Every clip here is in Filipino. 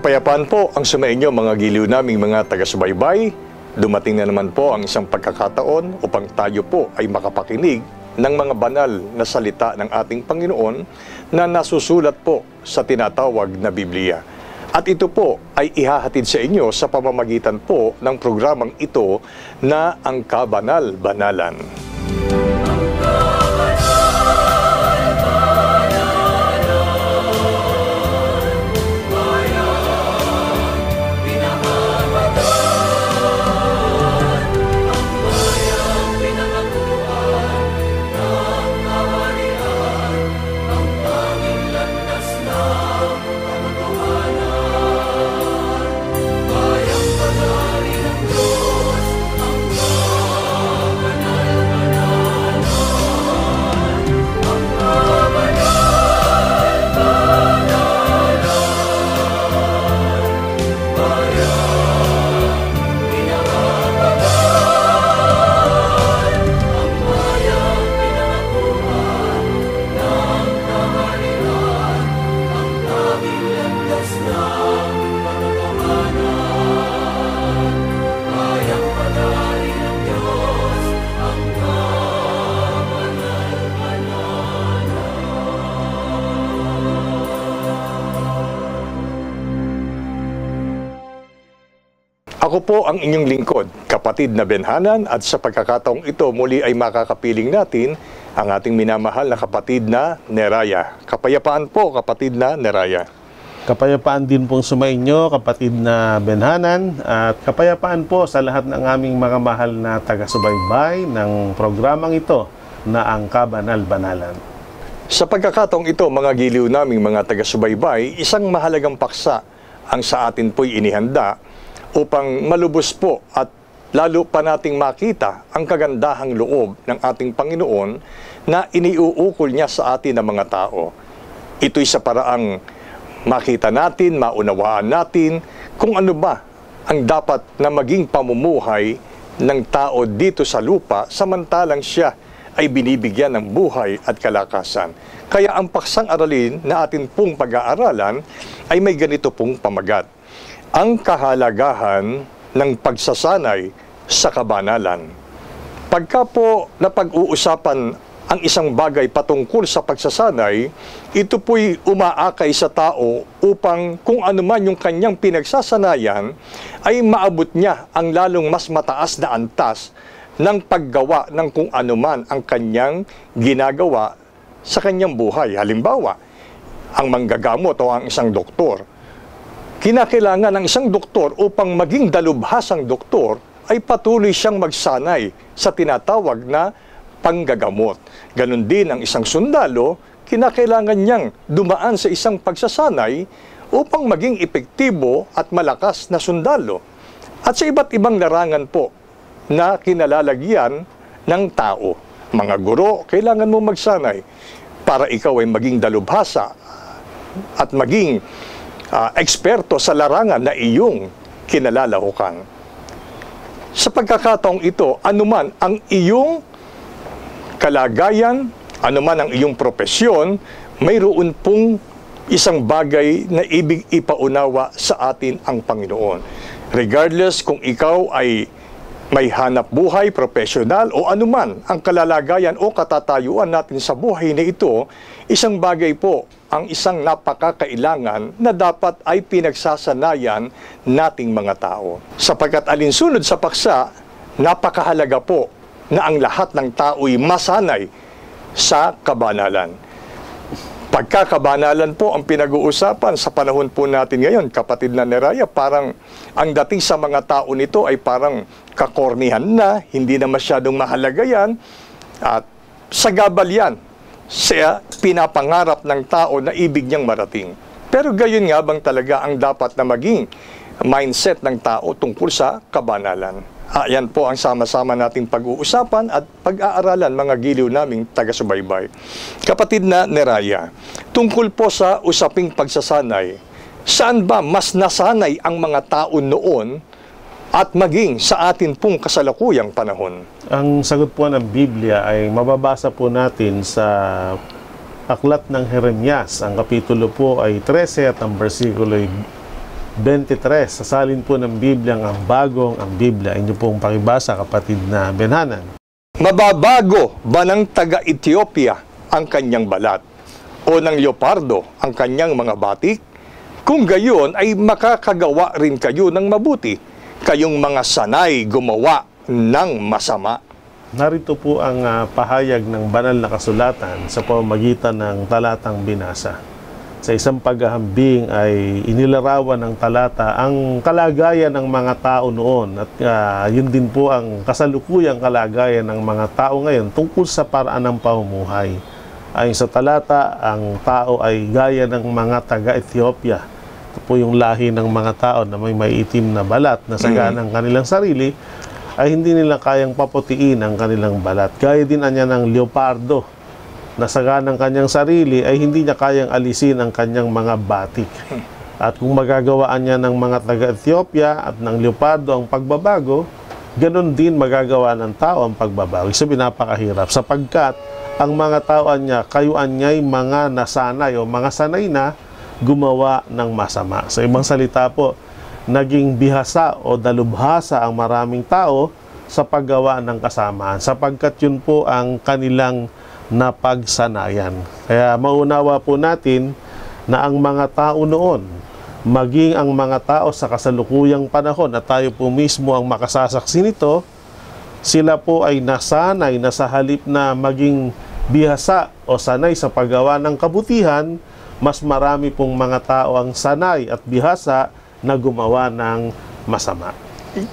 Kapayapaan po ang sumainyo mga giliw naming mga taga-subaybay. Dumating na naman po ang isang pagkakataon upang tayo po ay makapakinig ng mga banal na salita ng ating Panginoon na nasusulat po sa tinatawag na Biblia. At ito po ay ihahatid sa inyo sa pamamagitan po ng programang ito na ang Kabanal-Banalan. Ako po ang inyong lingkod, kapatid na Benhanan, at sa pagkakataong ito muli ay makakapiling natin ang ating minamahal na kapatid na Neraya. Kapayapaan po, kapatid na Neraya. Kapayapaan din pong sumainyo, kapatid na Benhanan, at kapayapaan po sa lahat ng aming mga mahal na taga-subaybay ng programang ito na ang Kabanal-Banalan. Sa pagkakataong ito, mga giliw naming mga taga-subaybay, isang mahalagang paksa ang sa atin po'y inihanda upang malubos po at lalo pa nating makita ang kagandahang loob ng ating Panginoon na iniuukol niya sa atin ng mga tao. Ito'y sa paraang makita natin, maunawaan natin kung ano ba ang dapat na maging pamumuhay ng tao dito sa lupa samantalang siya ay binibigyan ng buhay at kalakasan. Kaya ang paksang aralin na atin pong pag-aaralan ay may ganito pong pamagat: ang kahalagahan ng pagsasanay sa kabanalan. Pagka po napag-uusapan ang isang bagay patungkol sa pagsasanay, ito po'y umaakay sa tao upang kung ano man yung kanyang pinagsasanayan, ay maabot niya ang lalong mas mataas na antas ng paggawa ng kung ano man ang kanyang ginagawa sa kanyang buhay. Halimbawa, ang manggagamot o ang isang doktor, kinakailangan ng isang doktor upang maging dalubhasang doktor ay patuloy siyang magsanay sa tinatawag na panggagamot. Ganon din ang isang sundalo, kinakailangan niyang dumaan sa isang pagsasanay upang maging epektibo at malakas na sundalo. At sa iba't ibang larangan po na kinalalagyan ng tao. Mga guro, kailangan mo magsanay para ikaw ay maging dalubhasa at maging eksperto sa larangan na iyong kinalalahukan. Sa pagkakataong ito, anuman ang iyong kalagayan, anuman ang iyong propesyon, mayroon pong isang bagay na ibig ipaunawa sa atin ang Panginoon. Regardless kung ikaw ay may hanap buhay, profesional o anuman ang kalalagayan o katatayuan natin sa buhay na ito, isang bagay po ang isang napakakailangan na dapat ay pinagsasanayan nating mga tao. Sapagkat alinsunod sa paksa, napakahalaga po na ang lahat ng tao'y masanay sa kabanalan. Pagkakabanalan po ang pinag-uusapan sa panahon po natin ngayon, kapatid na Neraya, parang ang dating sa mga tao nito ay parang kakornihan na, hindi na masyadong mahalaga yan, at sagabal yan sa pinapangarap ng tao na ibig niyang marating. Pero gayon nga bang talaga ang dapat na maging mindset ng tao tungkol sa kabanalan? Yan po ang sama-sama nating pag-uusapan at pag-aaralan, mga giliw naming taga-subaybay. Kapatid na Neraya, tungkol po sa usaping pagsasanay, saan ba mas nasanay ang mga tao noon at maging sa atin pong kasalukuyang panahon? Ang sagot po ng Biblia ay mababasa po natin sa Aklat ng Jeremias. Ang kapitulo po ay 13 at ang versikulo ay 23. Sasalin po ng Biblia ang bagong ang Biblia. Inyo pong pakibasa, kapatid na Benhanan. Mababago ba ng taga-Ethiopia ang kanyang balat o ng leopardo ang kanyang mga batik? Kung gayon ay makakagawa rin kayo ng mabuti, kayong mga sanay gumawa ng masama. Narito po ang pahayag ng banal na kasulatan sa pamamagitan ng talatang binasa. Sa isang paghahambing ay inilarawan ng talata ang kalagayan ng mga tao noon at yun din po ang kasalukuyang kalagayan ng mga tao ngayon tungkol sa paraan ng pamumuhay. Ayon sa talata, ang tao ay gaya ng mga taga-Ethiopia. Ito po yung lahi ng mga tao na may maiitim na balat na saga ng kanilang sarili ay hindi nila kayang paputiin ang kanilang balat. Gaya din anya ng leopardo na saga ng kanyang sarili ay hindi niya kayang alisin ang kanyang mga batik. At kung magagawaan niya ng mga taga-Ethiopia at ng leopardo ang pagbabago, ganun din magagawa ng tao ang pagbabago. So pinapakahirap sapagkat ang mga tao niya, kayuan niya ay mga nasanay o mga sanay na gumawa ng masama. Sa ibang salita po, naging bihasa o dalubhasa ang maraming tao sa paggawa ng kasamaan sapagkat yun po ang kanilang napagsanayan. Kaya maunawa po natin na ang mga tao noon, maging ang mga tao sa kasalukuyang panahon at tayo po mismo ang makasasaksi nito, sila po ay nasanay na sa halip na maging bihasa o sanay sa paggawa ng kabutihan, mas marami pong mga tao ang sanay at bihasa na gumawa ng masama.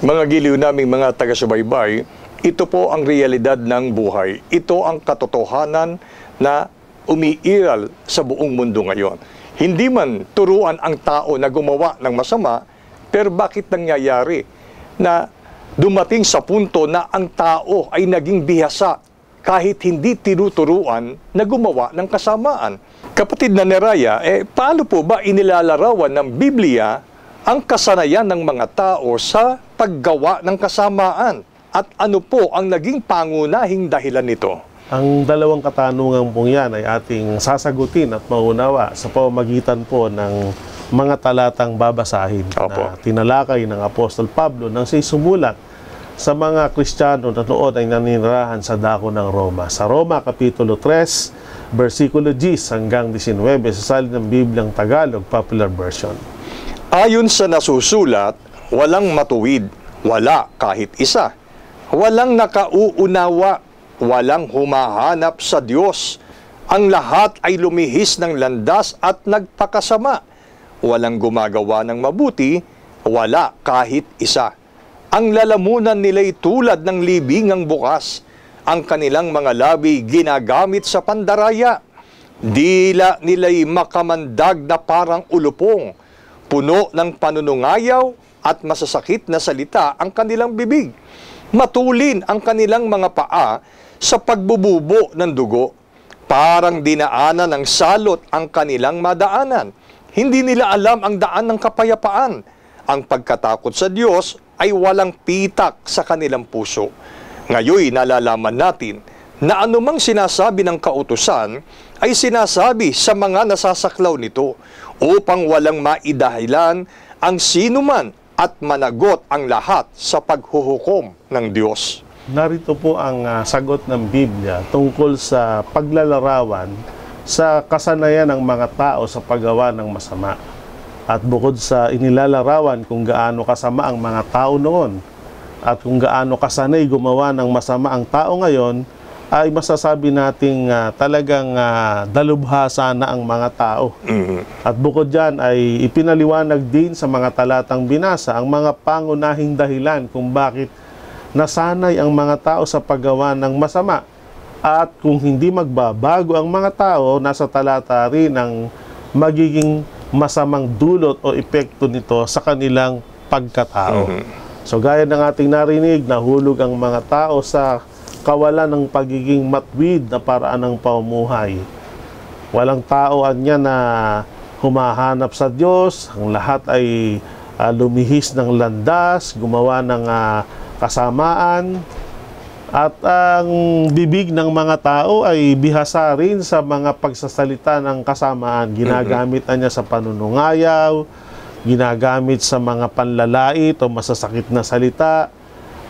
Mga giliw naming mga taga-subaybay, ito po ang realidad ng buhay. Ito ang katotohanan na umiiral sa buong mundo ngayon. Hindi man turuan ang tao na gumawa ng masama, pero bakit nangyayari na dumating sa punto na ang tao ay naging bihasa kahit hindi tinuturuan na gumawa ng kasamaan? Kapatid na Neraya, paano po ba inilalarawan ng Biblia ang kasanayan ng mga tao sa paggawa ng kasamaan? At ano po ang naging pangunahing dahilan nito? Ang dalawang katanungan pong yan ay ating sasagutin at maunawa sa pamamagitan po ng mga talatang babasahin na tinalakay ng Apostol Pablo nang siya'y sumulat sa mga Kristiyano na noon ay naninirahan sa dako ng Roma. Sa Roma, Kapitulo 3, versikulo 10 hanggang 19, sa salin ng Bibliang Tagalog, Popular Version. Ayon sa nasusulat, walang matuwid, wala kahit isa. Walang nakauunawa, walang humahanap sa Diyos. Ang lahat ay lumihis ng landas at nagpakasama. Walang gumagawa ng mabuti, wala kahit isa. Ang lalamunan nila'y tulad ng libingang bukas. Ang kanilang mga labi ginagamit sa pandaraya. Dila nila'y makamandag na parang ulupong. Puno ng panunungayaw at masasakit na salita ang kanilang bibig. Matulin ang kanilang mga paa sa pagbububo ng dugo. Parang dinaanan ng salot ang kanilang madaanan. Hindi nila alam ang daan ng kapayapaan. Ang pagkatakot sa Diyos ay walang pitak sa kanilang puso. Ngayon, nalalaman natin na anumang sinasabi ng kautusan ay sinasabi sa mga nasasaklaw nito upang walang maidahilan ang sinuman at managot ang lahat sa paghuhukom ng Diyos. Narito po ang sagot ng Biblia tungkol sa paglalarawan sa kasanayan ng mga tao sa paggawa ng masama. At bukod sa inilalarawan kung gaano kasama ang mga tao noon at kung gaano kasanay gumawa ng masama ang tao ngayon, ay masasabi nating talagang dalubhasa na ang mga tao. At bukod dyan ay ipinaliwanag din sa mga talatang binasa ang mga pangunahing dahilan kung bakit nasanay ang mga tao sa paggawa ng masama. At kung hindi magbabago ang mga tao, nasa talata rin ang magiging masamang dulot o epekto nito sa kanilang pagkatao. So gaya ng ating narinig, nahulog ang mga tao sa kawalan ng pagiging matwid na paraan ng pamumuhay. Walang tao niya na humahanap sa Diyos, ang lahat ay lumihis ng landas, gumawa ng kasamaan, at ang bibig ng mga tao ay bihasa rin sa mga pagsasalita ng kasamaan. Ginagamit niya sa panunungayaw, ginagamit sa mga panlalait o masasakit na salita.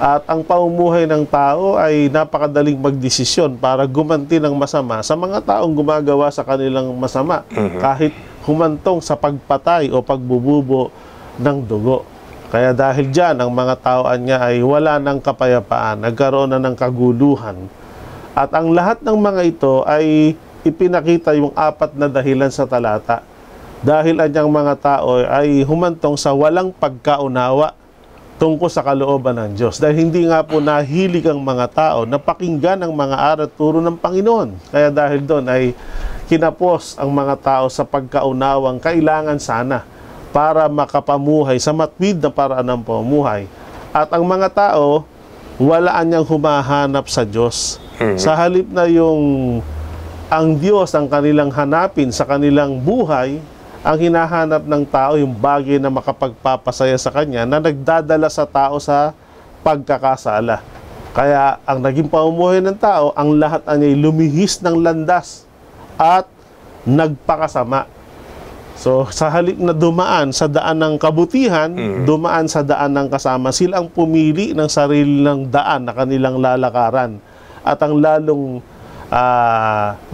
At ang pamumuhay ng tao ay napakadaling magdesisyon para gumanti ng masama sa mga taong gumagawa sa kanilang masama, kahit humantong sa pagpatay o pagbububo ng dugo. Kaya dahil dyan, ang mga taoan niya ay wala ng kapayapaan, nagkaroon na ng kaguluhan. At ang lahat ng mga ito ay ipinakita yung 4 na dahilan sa talata. Dahil anyang mga tao ay humantong sa walang pagkaunawa tungkol sa kalooban ng Diyos. Dahil hindi nga po nahilig ang mga tao na pakinggan ang mga aral at turo ng Panginoon. Kaya dahil doon ay kinapos ang mga tao sa pagkaunawang kailangan sana para makapamuhay sa matwid na paraan ng pamumuhay. At ang mga tao, wala niyang humahanap sa Diyos. Sa halip na ang Diyos ang kanilang hanapin sa kanilang buhay, ang hinahanap ng tao yung bagay na makapagpapasaya sa kanya na nagdadala sa tao sa pagkakasala. Kaya ang naging pamumuhay ng tao, ang lahat ay lumihis ng landas at nagpakasama. So sa halip na dumaan sa daan ng kabutihan, dumaan sa daan ng kasama, sila ang pumili ng sarili ng daan na kanilang lalakaran. At ang lalong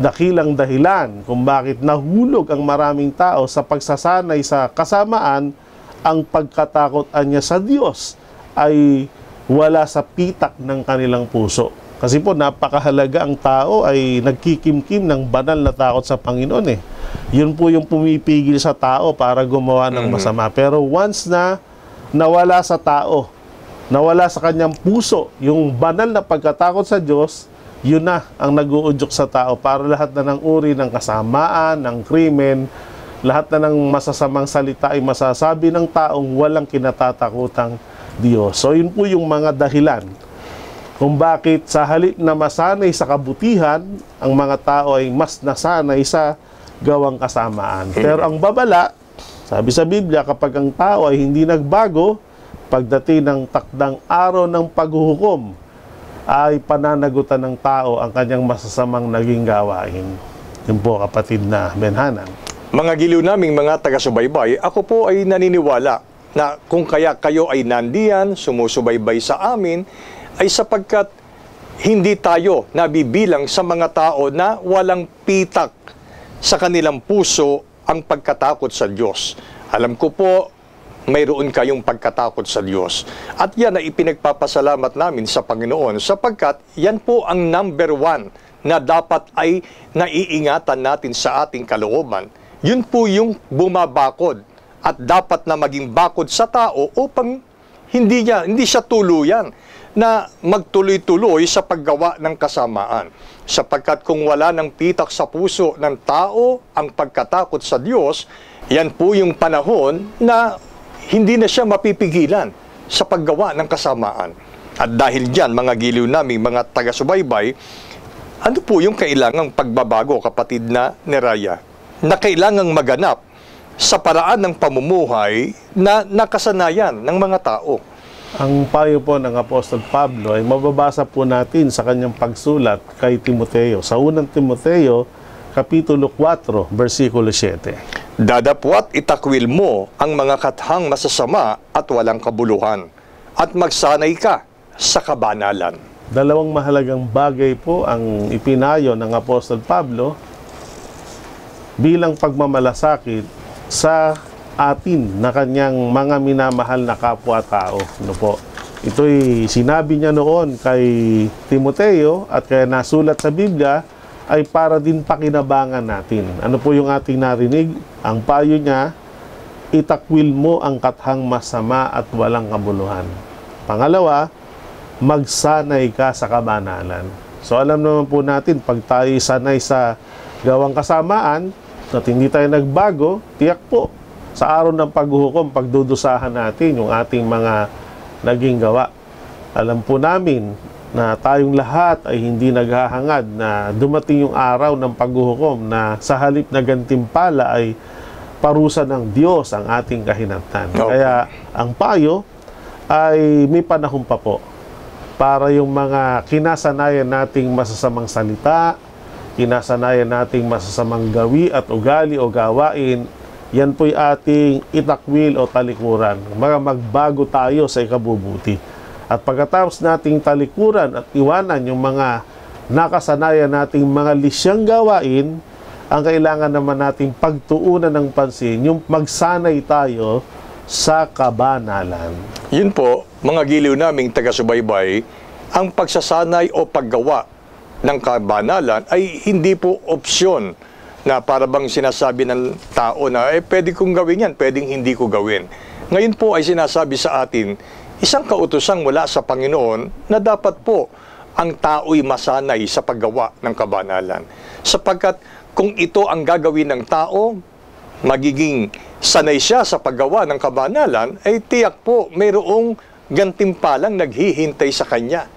dakilang dahilan kung bakit nahulog ang maraming tao sa pagsasanay sa kasamaan, ang pagkatakotan niya sa Diyos ay wala sa pitak ng kanilang puso. Kasi po napakahalaga, ang tao ay nagkikimkim ng banal na takot sa Panginoon eh. Yun po yung pumipigil sa tao para gumawa ng masama. Pero once na nawala sa tao, nawala sa kanyang puso yung banal na pagkatakot sa Diyos, yun na ang nag-uudyok sa tao para lahat na ng uri ng kasamaan, ng krimen, lahat na ng masasamang salita ay masasabi ng taong walang kinatatakutang Diyos. So yun po yung mga dahilan kung bakit sa halip na masanay sa kabutihan, ang mga tao ay mas nasanay sa gawang kasamaan. Pero ang babala, sabi sa Biblia, kapag ang tao ay hindi nagbago, pagdating ng takdang araw ng paghuhukom, ay pananagutan ng tao ang kanyang masasamang naging gawain. Yun po, kapatid na Benhanan. Mga giliw naming mga taga-subaybay, ako po ay naniniwala na kung kaya kayo ay nandiyan, sumusubaybay sa amin, ay sapagkat hindi tayo nabibilang sa mga tao na walang pitak sa kanilang puso ang pagkatakot sa Diyos. Alam ko po, mayroon kayong pagkatakot sa Diyos. At yan ay ipinagpapasalamat namin sa Panginoon sapagkat yan po ang number 1 na dapat ay naiingatan natin sa ating kalooban. Yun po yung bumabakod at dapat na maging bakod sa tao upang hindi siya tuluyan na magtuloy-tuloy sa paggawa ng kasamaan. Sapagkat kung wala ng pitak sa puso ng tao ang pagkatakot sa Diyos, yan po yung panahon na hindi na siya mapipigilan sa paggawa ng kasamaan. At dahil dyan, mga giliw naming mga taga-subaybay, ano po yung kailangang pagbabago, kapatid na Neraya, na kailangang maganap sa paraan ng pamumuhay na nakasanayan ng mga tao? Ang payo po ng Apostol Pablo ay mababasa po natin sa kanyang pagsulat kay Timoteo. Sa unang Timoteo, Kapitulo 4, versikulo 7. Dadapwat itakwil mo ang mga kathang masasama at walang kabuluhan, at magsanay ka sa kabanalan. Dalawang mahalagang bagay po ang ipinayo ng Apostol Pablo bilang pagmamalasakit sa atin na kanyang mga minamahal na kapwa-tao. Ano po? Ito'y sinabi niya noon kay Timoteo at kaya nasulat sa Biblia ay para din pakinabangan natin. Ano po yung ating narinig? Ang payo niya, itakwil mo ang kathang masama at walang kabuluhan. Pangalawa, magsanay ka sa kabanalan. So alam naman po natin, pag tayo sanay sa gawang kasamaan at hindi tayo nagbago, tiyak po, sa araw ng paghuhukom, pagdudusahan natin yung ating mga naging gawa. Alam po namin na tayong lahat ay hindi naghahangad na dumating yung araw ng paghuhukom na sa halip na gantimpala ay parusa ng Diyos ang ating kahinatnan. Okay. Kaya ang payo ay may panahon pa po para yung mga kinasanayan nating masasamang salita, kinasanayan nating masasamang gawi at ugali o gawain, yan po'y ating itakwil o talikuran. Mga magbago tayo sa ikabubuti. At pagkatapos nating talikuran at iwanan yung mga nakasanayan nating mga lisyang gawain, ang kailangan naman nating pagtuunan ng pansin, yung magsanay tayo sa kabanalan. Yun po, mga giliw naming taga-subaybay, ang pagsasanay o paggawa ng kabanalan ay hindi po opsyon na para bang sinasabi ng tao na pwede kong gawin yan, pwedeng hindi ko gawin. Ngayon po ay sinasabi sa atin, isang kautosang mula sa Panginoon na dapat po ang tao'y masanay sa paggawa ng kabanalan. Sapagkat kung ito ang gagawin ng tao, magiging sanay siya sa paggawa ng kabanalan, ay tiyak po mayroong gantimpalang naghihintay sa kanya.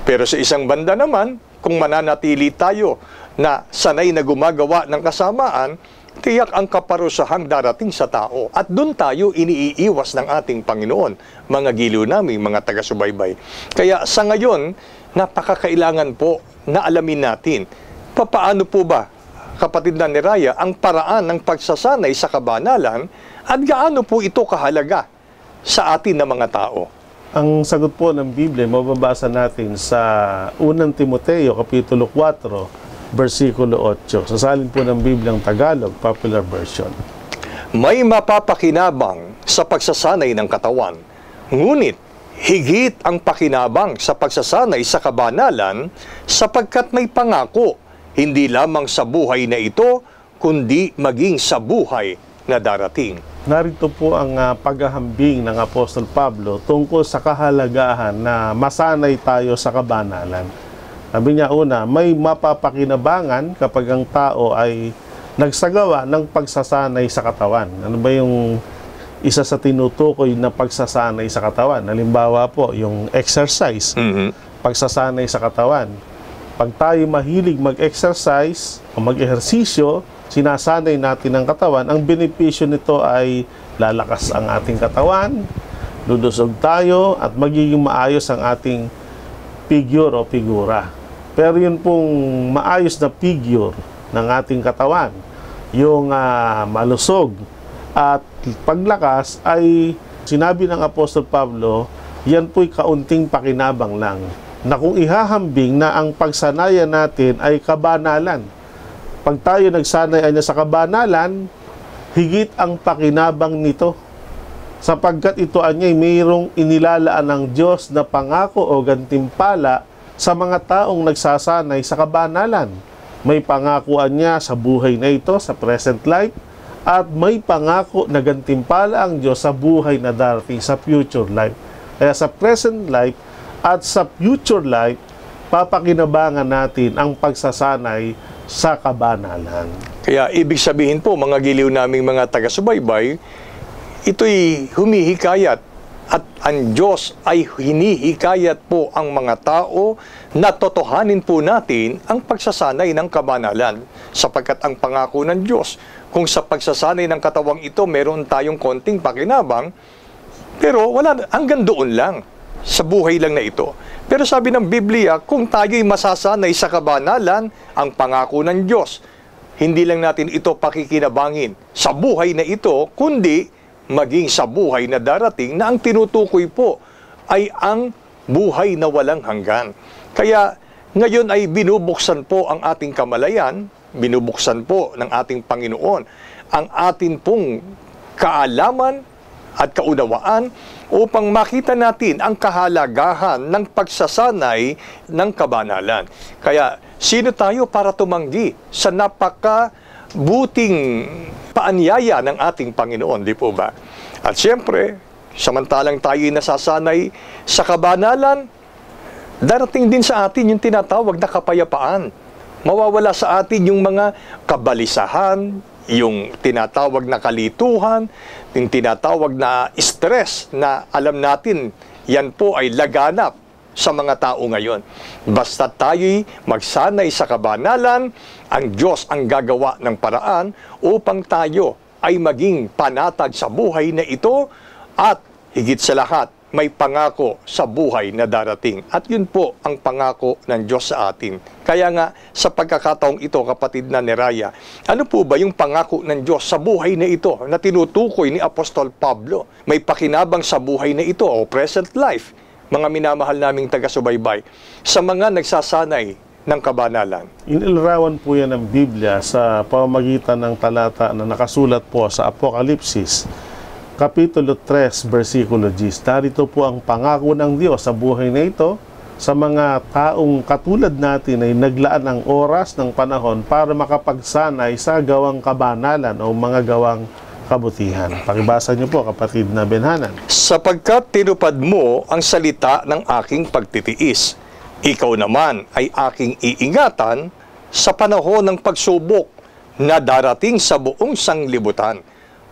Pero sa isang banda naman, kung mananatili tayo na sanay na gumagawa ng kasamaan, tiyak ang kaparusahang darating sa tao. At doon tayo iniiiwas ng ating Panginoon, mga giliw namin, mga taga-subaybay. Kaya sa ngayon, napakakailangan po na alamin natin, papaano po ba, kapatid na ni Raya, ang paraan ng pagsasanay sa kabanalan at gaano po ito kahalaga sa atin na mga tao? Ang sagot po ng Biblia, mababasa natin sa 1 Timoteo, Kapitulo 4, versikulo 8. Sasalin po ng Biblia ng Tagalog, Popular Version. May mapapakinabang sa pagsasanay ng katawan, ngunit higit ang pakinabang sa pagsasanay sa kabanalan sapagkat may pangako, hindi lamang sa buhay na ito, kundi maging sa buhay na darating. Narito po ang paghahambing ng Apostol Pablo tungkol sa kahalagahan na masanay tayo sa kabanalan. Sabi niya una, may mapapakinabangan kapag ang tao ay nagsagawa ng pagsasanay sa katawan. Ano ba yung isa sa tinutukoy na pagsasanay sa katawan? Halimbawa po, yung exercise, pagsasanay sa katawan. Pag tayo mahilig mag-exercise o mag-ehersisyo, sinasanay natin ang katawan, ang benepisyo nito ay lalakas ang ating katawan, lulusog tayo, at magiging maayos ang ating figure o figura. Pero yun pong maayos na figure ng ating katawan, yung malusog at paglakas, ay sinabi ng Apostol Pablo, yan po'y kaunting pakinabang lang, na kung ihahambing na ang pagsanayan natin ay kabanalan. Pag tayo nagsanay sa kabanalan, higit ang pakinabang nito. Sapagkat ito anyay mayroong inilalaan ng Diyos na pangako o gantimpala sa mga taong nagsasanay sa kabanalan. May pangakuan niya sa buhay na ito, sa present life, at may pangako na gantimpala ang Diyos sa buhay na darating, sa future life. Kaya sa present life at sa future life, papakinabangan natin ang pagsasanay sa kabanalan. Kaya ibig sabihin po, mga giliw naming mga taga-subaybay, ito'y humihikayat at ang Diyos ay hinihikayat po ang mga tao na totohanin po natin ang pagsasanay ng kabanalan. Sapagkat ang pangako ng Diyos, kung sa pagsasanay ng katawang ito meron tayong konting pakinabang, pero wala, hanggang doon lang, sa buhay lang na ito. Pero sabi ng Biblia, kung tayo'y masasanay sa kabanalan, ang pangako ng Diyos, hindi lang natin ito pakikinabangin sa buhay na ito, kundi maging sa buhay na darating na ang tinutukoy po ay ang buhay na walang hanggan. Kaya ngayon ay binubuksan po ang ating kamalayan, binubuksan po ng ating Panginoon ang atin pong kaalaman at kaunawaan upang makita natin ang kahalagahan ng pagsasanay ng kabanalan. Kaya sino tayo para tumanggi sa napakabuting paanyaya ng ating Panginoon, di po ba? At siyempre, samantalang tayo'y nasasanay sa kabanalan, darating din sa atin yung tinatawag na kapayapaan. Mawawala sa atin yung mga kabalisahan, yung tinatawag na kalituhan, yung tinatawag na stress na alam natin, yan po ay laganap sa mga tao ngayon. Basta tayo'y magsanay sa kabanalan, ang Diyos ang gagawa ng paraan upang tayo ay maging panatag sa buhay na ito at higit sa lahat, may pangako sa buhay na darating. At yun po ang pangako ng Diyos sa atin. Kaya nga, sa pagkakataong ito, kapatid na Neraya, ano po ba yung pangako ng Diyos sa buhay na ito na tinutukoy ni Apostol Pablo? May pakinabang sa buhay na ito o present life, mga minamahal naming taga-subaybay, sa mga nagsasanay ng kabanalan. Inilarawan po yan ng Biblia sa pamamagitan ng talata na nakasulat po sa Apokalipsis, Kapitulo 3, versikulo 10. Darito po ang pangako ng Diyos sa buhay na ito sa mga taong katulad natin ay naglaan ng oras ng panahon para makapagsanay sa gawang kabanalan o mga gawang kabutihan. Pakibasa niyo po, kapatid na Benhanan. Sapagkat tinupad mo ang salita ng aking pagtitiis, ikaw naman ay aking iingatan sa panahon ng pagsubok na darating sa buong sanglibutan,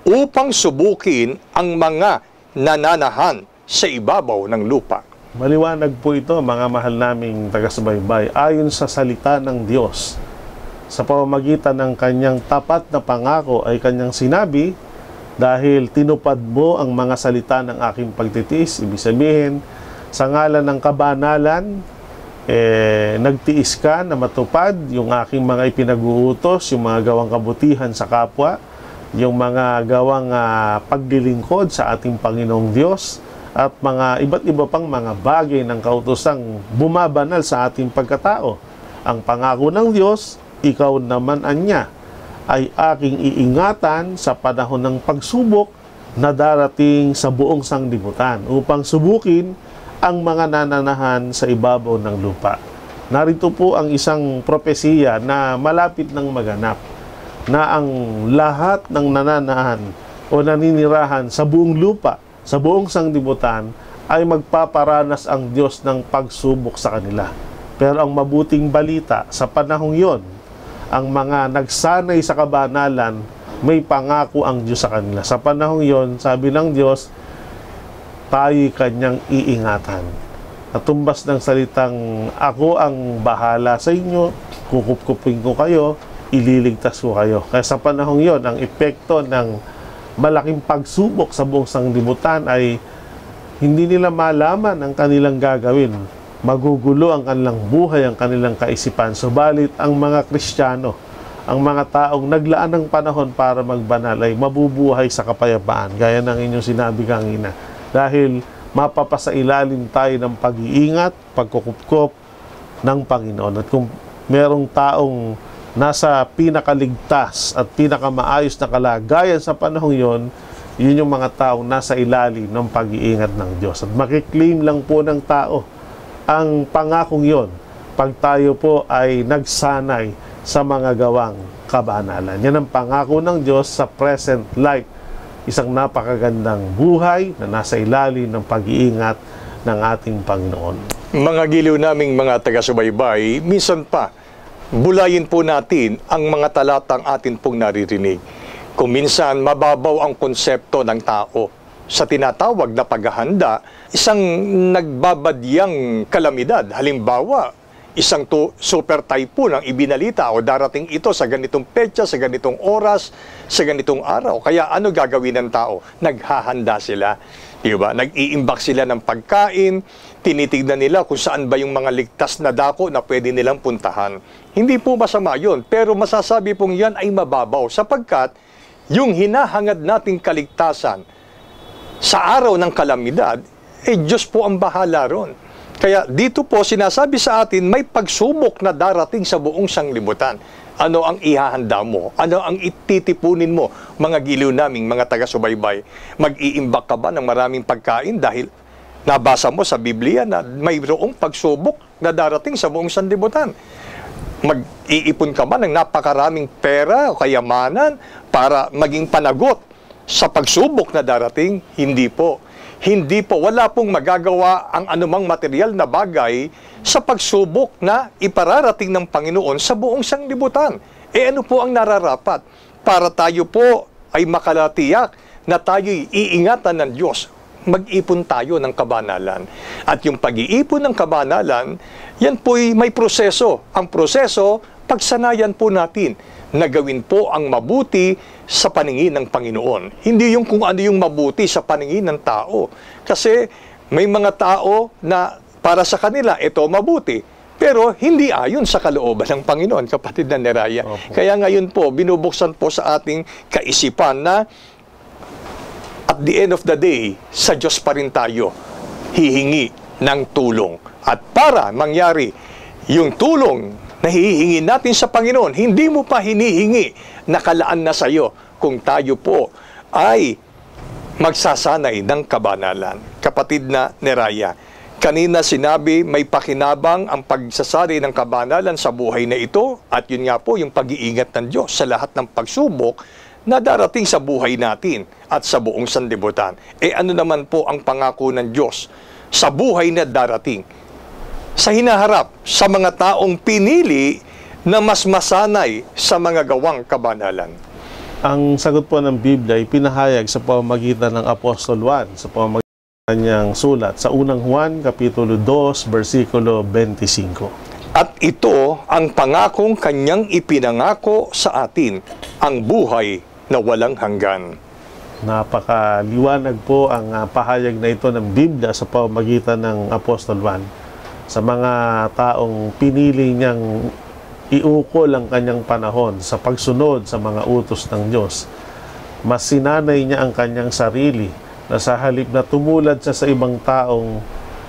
upang subukin ang mga nananahan sa ibabaw ng lupa. Maliwanag po ito, mga mahal naming taga-subaybay, ayon sa salita ng Diyos. Sa pamamagitan ng kanyang tapat na pangako ay kanyang sinabi, dahil tinupad mo ang mga salita ng aking pagtitiis, ibig sabihin, sa ngalan ng kabanalan, nagtiis ka na matupad yung aking mga ipinag-uutos, yung mga gawang kabutihan sa kapwa, yung mga gawang paglilingkod sa ating Panginoong Diyos, at mga iba't iba pang mga bagay ng kautosang bumabanal sa ating pagkatao. Ang pangako ng Diyos, ikaw naman anya, ay aking iingatan sa panahon ng pagsubok na darating sa buong sanglibutan upang subukin ang mga nananahan sa ibabaw ng lupa. Narito po ang isang propesiya na malapit ng maganap, na ang lahat ng nananahan o naninirahan sa buong lupa, sa buong sanglibutan, ay magpaparanas ang Diyos ng pagsubok sa kanila. Pero ang mabuting balita, sa panahong yon, ang mga nagsanay sa kabanalan, may pangako ang Diyos sa kanila. Sa panahong yon, sabi ng Diyos, tayo'y kanyang iingatan. At tumbas ng salitang, ako ang bahala sa inyo, kukupkupin ko kayo, ililigtas ko kayo. Kaya sa panahong yon, ang epekto ng malaking pagsubok sa buong sanglibutan ay hindi nila malaman ang kanilang gagawin. Magugulo ang kanilang buhay, ang kanilang kaisipan. Subalit ang mga Kristiyano, ang mga taong naglaan ng panahon para magbanal ay mabubuhay sa kapayapaan, gaya ng inyong sinabi kanina. Dahil mapapasailalim tayo ng pag-iingat, pagkukupkop ng Panginoon. At kung merong taong nasa pinakaligtas at pinakamaayos na kalagayan sa panahong yon, yun yung mga taong nasa ilalim ng pag-iingat ng Diyos. At makiklaim lang po ng tao ang pangakong yon pag tayo po ay nagsanay sa mga gawang kabanalan. Yan ang pangako ng Diyos sa present life. Isang napakagandang buhay na nasa ilalim ng pag-iingat ng ating Panginoon. Mga giliw naming mga taga-subaybay, minsan pa, bulayin po natin ang mga talatang atin pong naririnig. Kung minsan mababaw ang konsepto ng tao sa tinatawag na paghahanda, isang nagbabadyang kalamidad. Halimbawa, isang super typhoon ang ibinalita o darating ito sa ganitong petsa, sa ganitong oras, sa ganitong araw. Kaya ano gagawin ng tao? Naghahanda sila. Diba? Nag-iimbak sila ng pagkain, tinitignan nila kung saan ba yung mga ligtas na dako na pwede nilang puntahan. Hindi po masama yun, pero masasabi pong yan ay mababaw sapagkat yung hinahangad nating kaligtasan sa araw ng kalamidad, Diyos po ang bahala ron. Kaya dito po sinasabi sa atin, may pagsubok na darating sa buong sanglibutan. Ano ang ihahanda mo? Ano ang ititipunin mo? Mga giliw naming, mga taga-subaybay, mag-iimbak ka ba ng maraming pagkain dahil nabasa mo sa Biblia na mayroong pagsubok na darating sa buong sanlibutan? Mag-iipon ka ba ng napakaraming pera o kayamanan para maging panagot sa pagsubok na darating? Hindi po. Hindi po. Wala pong magagawa ang anumang material na bagay sa pagsubok na ipararating ng Panginoon sa buong sanglibutan. Ano po ang nararapat? Para tayo po ay makalatiyak na tayo'y iingatan ng Diyos. Mag-ipon tayo ng kabanalan. At yung pag-iipon ng kabanalan, yan po'y may proseso. Ang proseso, pagsanayan po natin na gawin po ang mabuti sa paningin ng Panginoon. Hindi yung kung ano yung mabuti sa paningin ng tao. Kasi may mga tao na para sa kanila ito mabuti, pero hindi ayon sa kalooban ng Panginoon, kapatid na Neraya. Opo. Kaya ngayon po, binubuksan po sa ating kaisipan na at the end of the day, sa Diyos pa rin tayo hihingi ng tulong. At para mangyari yung tulong na hihingi natin sa Panginoon, hindi mo pa hinihingi, nakalaan na sa iyo kung tayo po ay magsasanay ng kabanalan. Kapatid na Neraya, kanina sinabi may pakinabang ang pagsasari ng kabanalan sa buhay na ito, at yun nga po yung pag-iingat ng Diyos sa lahat ng pagsubok na darating sa buhay natin at sa buong sanlibutan. Ano naman po ang pangako ng Diyos sa buhay na darating? Sa hinaharap sa mga taong pinili na mas masanay sa mga gawang kabanalan. Ang sagot po ng Biblia ay pinahayag sa pamamagitan ng Apostol Juan, sa pamamagitan niyang sulat sa unang Juan, Kapitulo 2, versikulo 25. At ito ang pangakong kanyang ipinangako sa atin, ang buhay na walang hanggan. Napakaliwanag po ang pahayag na ito ng Biblia sa pamamagitan ng Apostol Juan sa mga taong pinili niyang iukol ang kanyang panahon sa pagsunod sa mga utos ng Diyos. Mas sinanay niya ang kanyang sarili na sa halip na tumulad siya sa ibang taong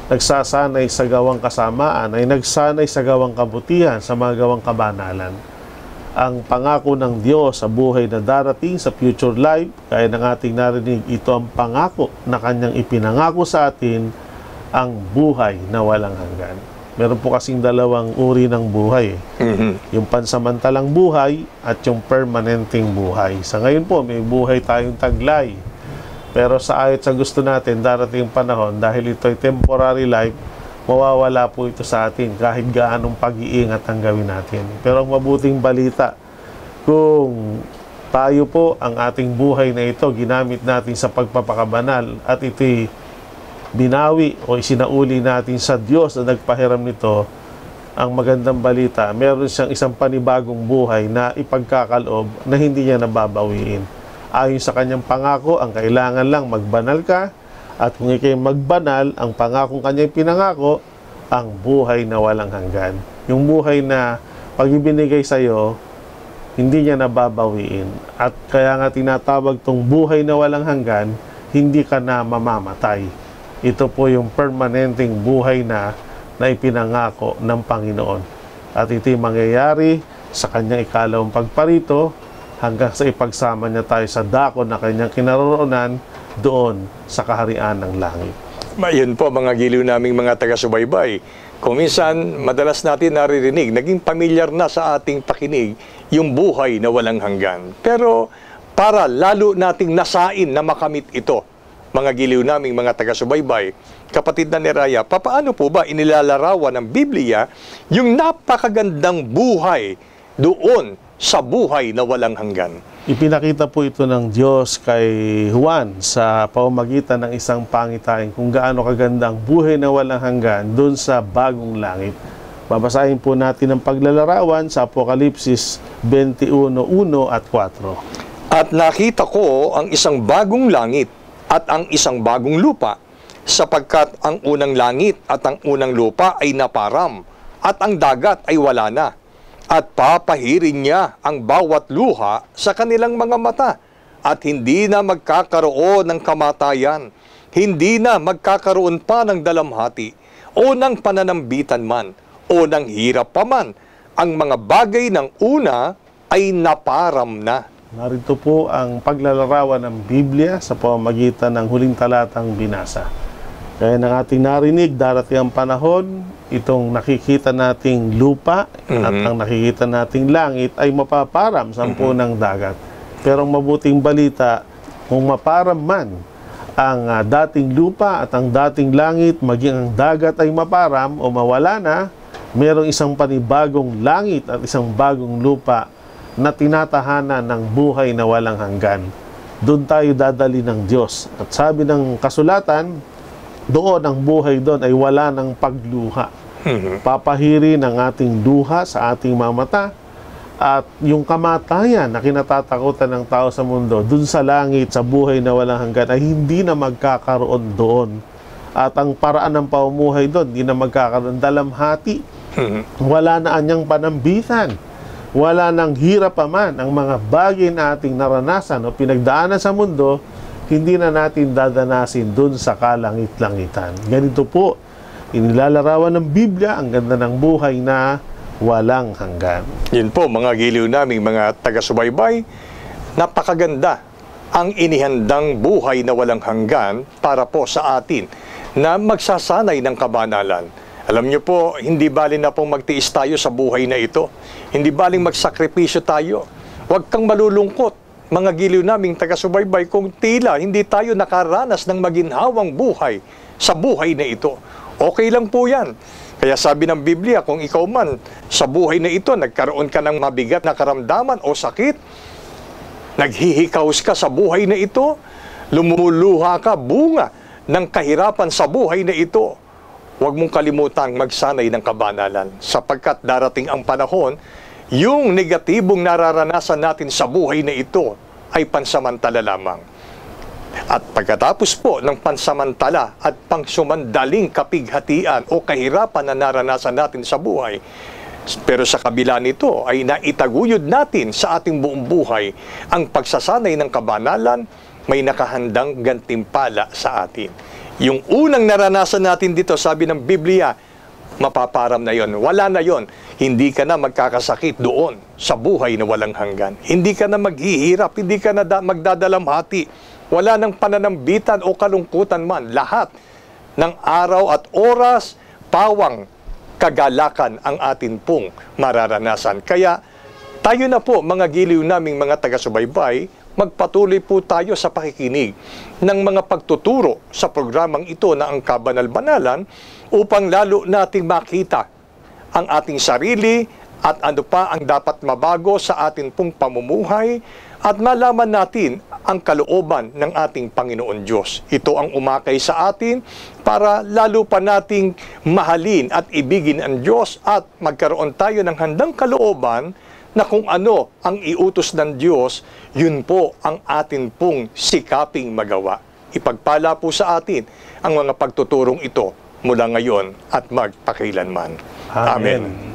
nagsasanay sa gawang kasamaan ay nagsanay sa gawang kabutihan, sa mga gawang kabanalan. Ang pangako ng Diyos sa buhay na darating sa future life, kaya ng ating narinig, ito ang pangako na kanyang ipinangako sa atin, ang buhay na walang hanggan. Meron po kasing dalawang uri ng buhay. Yung pansamantalang buhay at yung permanenteng buhay. Sa ngayon po, may buhay tayong taglay. Pero sa ayot sa gusto natin, darating panahon, dahil ito ay temporary life, mawawala po ito sa atin kahit gaanong pag-iingat ang gawin natin. Pero ang mabuting balita, kung tayo po ang ating buhay na ito, ginamit natin sa pagpapakabanal at ito'y binawi o isinauli natin sa Diyos na nagpahiram nito, ang magandang balita, meron siyang isang panibagong buhay na ipagkakaloob na hindi niya nababawiin. Ayon sa kanyang pangako, ang kailangan lang magbanal ka, at kung ikay magbanal, ang pangakong kanyang pinangako, ang buhay na walang hanggan. Yung buhay na pag ibinigay sa iyo, hindi niya nababawiin. At kaya nga tinatawag tong buhay na walang hanggan, hindi ka na mamamatay. Ito po yung permanenteng buhay na ipinangako ng Panginoon. At ito'y mangyayari sa kanyang ikalawang pagparito hanggang sa ipagsama niya tayo sa dako na kanyang kinaroroonan doon sa kaharian ng langit. Ayun po mga giliw naming mga taga-subaybay. Kung minsan, madalas natin naririnig, naging pamilyar na sa ating pakinig yung buhay na walang hanggan. Pero para lalo nating nasain na makamit ito, mga giliw naming mga taga-subaybay, kapatid na Neraya, papaano po ba inilalarawan ng Biblia yung napakagandang buhay doon sa buhay na walang hanggan? Ipinakita po ito ng Diyos kay Juan sa pamamagitan ng isang pangitain kung gaano kagandang buhay na walang hanggan doon sa bagong langit. Babasahin po natin ang paglalarawan sa Apokalipsis 21:1 at 4. At nakita ko ang isang bagong langit at ang isang bagong lupa, sapagkat ang unang langit at ang unang lupa ay naparam, at ang dagat ay wala na. At papahirin niya ang bawat luha sa kanilang mga mata, at hindi na magkakaroon ng kamatayan, hindi na magkakaroon pa ng dalamhati, o ng pananambitan man, o ng hirap pa man. Ang mga bagay ng una ay naparam na. Narito po ang paglalarawan ng Biblia sa pamamagitan ng huling talatang binasa. Kaya ng ating narinig, darating ang panahon, itong nakikita nating lupa at ang nakikita nating langit ay mapaparam sa ng dagat. Pero ang mabuting balita, kung maparam man ang dating lupa at ang dating langit, maging ang dagat ay maparam o mawala na, merong isang panibagong langit at isang bagong lupa na tinatahanan ng buhay na walang hanggan. Doon tayo dadali ng Diyos. At sabi ng kasulatan, doon ang buhay doon ay wala ng pagluha. Papahiri ng ating luha sa ating mga mata, at yung kamatayan na kinatatakutan ng tao sa mundo, doon sa langit, sa buhay na walang hanggan, ay hindi na magkakaroon doon. At ang paraan ng pamumuhay doon, di na magkakaroon dalamhati. Wala na anyang panambitan. Wala nang hirap pa man ang mga bagay na ating naranasan o pinagdaanan sa mundo, hindi na natin dadanasin dun sa kalangit-langitan. Ganito po, inilalarawan ng Biblia ang ganda ng buhay na walang hanggan. Yun po, mga giliw naming mga taga-subaybay, napakaganda ang inihandang buhay na walang hanggan para po sa atin na magsasanay ng kabanalan. Alam niyo po, hindi bali na pong magtiis tayo sa buhay na ito. Hindi baling magsakripisyo tayo. Huwag kang malulungkot, mga giliw naming taga-subaybay, kung tila hindi tayo nakaranas ng maginhawang buhay sa buhay na ito. Okay lang po yan. Kaya sabi ng Biblia, kung ikaw man sa buhay na ito, nagkaroon ka ng mabigat na karamdaman o sakit, naghihikaos ka sa buhay na ito, lumuluha ka bunga ng kahirapan sa buhay na ito, huwag mong kalimutang magsanay ng kabanalan, sapagkat darating ang panahon, yung negatibong nararanasan natin sa buhay na ito ay pansamantala lamang. At pagkatapos po ng pansamantala at pangsumandaling kapighatian o kahirapan na naranasan natin sa buhay, pero sa kabila nito ay naitaguyod natin sa ating buong buhay ang pagsasanay ng kabanalan, may nakahandang gantimpala sa atin. Yung unang naranasan natin dito, sabi ng Biblia, mapaparam na yon. Wala na yon. Hindi ka na magkakasakit doon sa buhay na walang hanggan. Hindi ka na maghihirap, hindi ka na magdadalamhati. Wala nang pananambitan o kalungkutan man. Lahat ng araw at oras, pawang kagalakan ang atin pong mararanasan. Kaya tayo na po, mga giliw naming mga taga-subaybay, magpatuloy po tayo sa pakikinig ng mga pagtuturo sa programang ito na ang Kabanal-Banalan upang lalo nating makita ang ating sarili at ano pa ang dapat mabago sa atin pong pamumuhay at malaman natin ang kalooban ng ating Panginoon Diyos. Ito ang umakay sa atin para lalo pa nating mahalin at ibigin ang Diyos at magkaroon tayo ng handang kalooban na kung ano ang iutos ng Diyos, yun po ang atin pong sikaping magawa. Ipagpala po sa atin ang mga pagtuturong ito mula ngayon at magpakailanman. Amen.